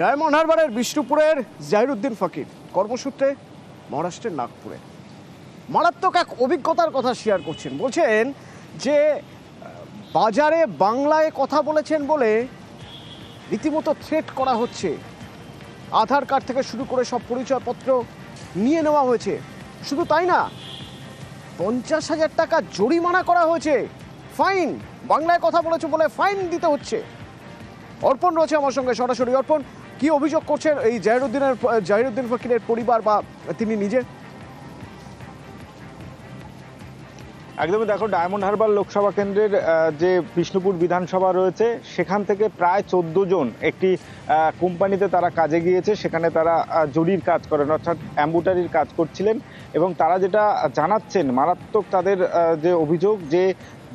Diamond হারবারের বিষ্ণুপুরের জাহিরউদ্দিন ফকির কর্মসূত্রে মহারাষ্ট্রের নাগপুরে মারাত্মক এক অভিজ্ঞতার কথা শেয়ার করছেন। বলছেন যে বাজারে বাংলায় কথা বলেছেন বলে রীতিমতো থ্রেট করা হচ্ছে। আধার কার্ড থেকে শুরু করে সব পরিচয়পত্র নিয়ে নেওয়া হয়েছে। শুধু তাই না, 50,000 টাকা জরিমানা করা হয়েছে, ফাইন। বাংলায় কথা বলেছে বলে ফাইন দিতে হচ্ছে। অর্পণ রয়েছে আমার সঙ্গে সরাসরি। অর্পণ, কি অভিযোগ করছেন এই জাহিরউদ্দিন ফকিরের পরিবার বা তিনি নিজে? একদমই দেখো, ডায়মন্ড হারবার লোকসভা কেন্দ্রের যে বিষ্ণুপুর বিধানসভা রয়েছে সেখান থেকে প্রায় 14 জন একটি কোম্পানিতে তারা কাজে গিয়েছে। সেখানে তারা জরির কাজ করেন, অর্থাৎ অ্যাম্বুটারির কাজ করছিলেন। এবং তারা যেটা জানাচ্ছেন, মারাত্মক তাদের যে অভিযোগ, যে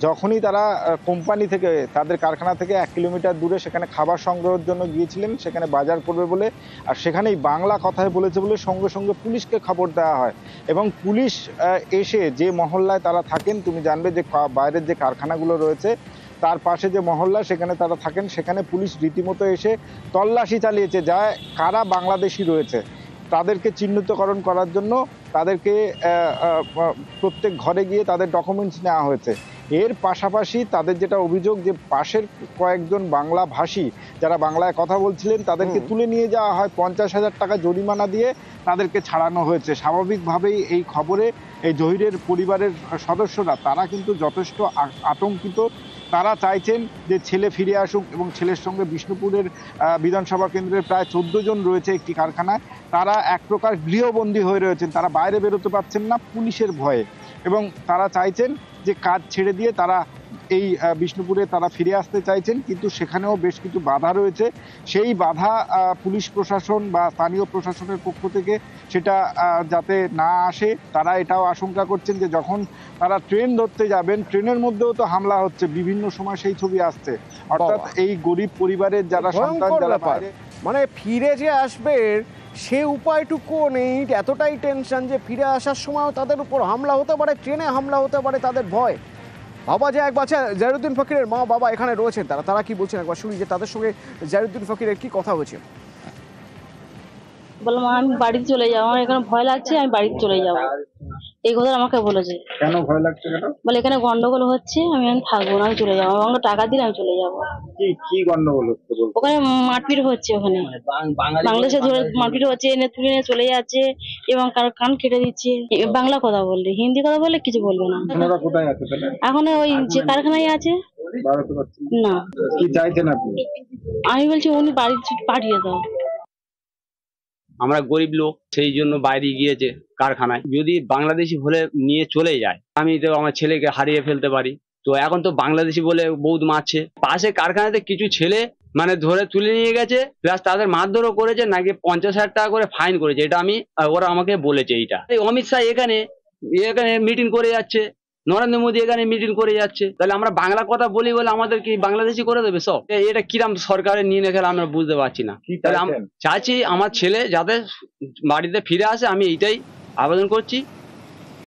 যখনই তারা কোম্পানি থেকে, তাদের কারখানা থেকে 1 কিলোমিটার দূরে সেখানে খাবার সংগ্রহের জন্য গিয়েছিলেন, সেখানে বাজার করবে বলে, আর সেখানেই বাংলা কথায় বলেছে বলে সঙ্গে সঙ্গে পুলিশকে খবর দেওয়া হয়। এবং পুলিশ এসে যে মহল্লায় তারা থাকেন, তুমি জানবে যে বাইরের যে কারখানাগুলো রয়েছে তার পাশে যে মহল্লা সেখানে তারা থাকেন, সেখানে পুলিশ রীতিমতো এসে তল্লাশি চালিয়েছে, যা কারা বাংলাদেশি রয়েছে তাদেরকে চিহ্নিতকরণ করার জন্য তাদেরকে প্রত্যেক ঘরে গিয়ে তাদের ডকুমেন্টস নেওয়া হয়েছে। এর পাশাপাশি তাদের যেটা অভিযোগ, যে পাশের কয়েকজন বাংলা ভাষী যারা বাংলায় কথা বলছিলেন তাদেরকে তুলে নিয়ে যাওয়া হয়, 50,000 টাকা জরিমানা দিয়ে তাদেরকে ছাড়ানো হয়েছে। স্বাভাবিকভাবেই এই খবরে এই জহিরের পরিবারের সদস্যরা তারা কিন্তু যথেষ্ট আতঙ্কিত। তারা চাইছেন যে ছেলে ফিরে আসুক, এবং ছেলের সঙ্গে বিষ্ণুপুরের বিধানসভা কেন্দ্রের প্রায় 14 জন রয়েছে একটি কারখানায়। তারা এক প্রকার গৃহবন্দী হয়ে রয়েছেন, তারা বাইরে বেরোতে পারছেন না পুলিশের ভয়ে। এবং তারা চাইছেন যে কাজ ছেড়ে দিয়ে তারা এই বিষ্ণুপুরে তারা ফিরে আসতে চাইছেন, কিন্তু সেখানেও বেশ কিছু বাধা রয়েছে। সেই বাধা পুলিশ প্রশাসন বা স্থানীয় প্রশাসনের পক্ষ থেকে সেটা যাতে না আসে, তারা এটাও আশঙ্কা করছেন যে যখন তারা ট্রেন ধরতে যাবেন, ট্রেনের মধ্যেও তো হামলা হচ্ছে, বিভিন্ন সময় সেই ছবি আসছে। অর্থাৎ এই গরিব পরিবারের যারা সন্তান, যারা মানে ফিরে যে আসবে সে উপায়টুকুও নেই, এতটাই টেনশন যে ফিরে আসার সময়ও তাদের উপর হামলা হতে পারে, ট্রেনে হামলা হতে পারে, তাদের ভয়। বাবা যে এক বাচ্চা জাহিরউদ্দিন ফকিরের মা বাবা এখানে রয়েছেন, তারা কি বলছেন একবার শুনি, যে তাদের সঙ্গে জাহিরউদ্দিন ফকিরের কি কথা হয়েছে। বললাম আমি বাড়িতে চলে যাবো, আমার এখানে ভয় লাগছে, আমি বাড়িতে চলে যাবো, এই কথা আমাকে বলেছে। কেন ভয় লাগছে? বলে এখানে গন্ডগোল হচ্ছে, আমি থাকবো না, আমি চলে যাবো, আমাকে টাকা দিলে আমি চলে যাবো। কি গন্ডগোল হচ্ছে? ওখানে মারপিট হচ্ছে, ওখানে বাংলাদেশে ধরে মারপিট হচ্ছে, এনে তুলে নিয়ে চলে যাচ্ছে এবং কারো কান কেটে দিচ্ছে। বাংলা কথা বললে, হিন্দি কথা বললে কিছু বলবে না। কোথায় আছে এখন ওই যে কারখানায় আছে না। কি চাইছেন আপনি? আমি বলছি উনি বাড়ি পাঠিয়ে দাও। আমরা গরিব লোক, সেই জন্য বাইরে গিয়েছে কারখানায়। যদি বাংলাদেশি হলে নিয়ে চলে যায়, আমি তো আমার ছেলেকে হারিয়ে ফেলতে পারি। তো এখন তো বাংলাদেশি বলে বহুত মারছে। পাশে কারখানাতে কিছু ছেলে মানে ধরে তুলে নিয়ে গেছে, প্লাস তাদের মারধরও করেছে, নাকি 50,000 টাকা করে ফাইন করেছে। এটা ওরা আমাকে বলেছে। এইটা অমিত শাহ এখানে মিটিং করে যাচ্ছে, নরেন্দ্র মোদী এখানে মিটিং করে যাচ্ছে। তাহলে আমরা বাংলা কথা বলি বলে আমাদের কি বাংলাদেশি করে দেবে সব? এটা কিরাম সরকারের নিয়ে গেলে আমরা বুঝতে পারছি না। তাহলে চাইছি আমার ছেলে যাতে বাড়িতে ফিরে আসে, আমি এইটাই আবেদন করছি।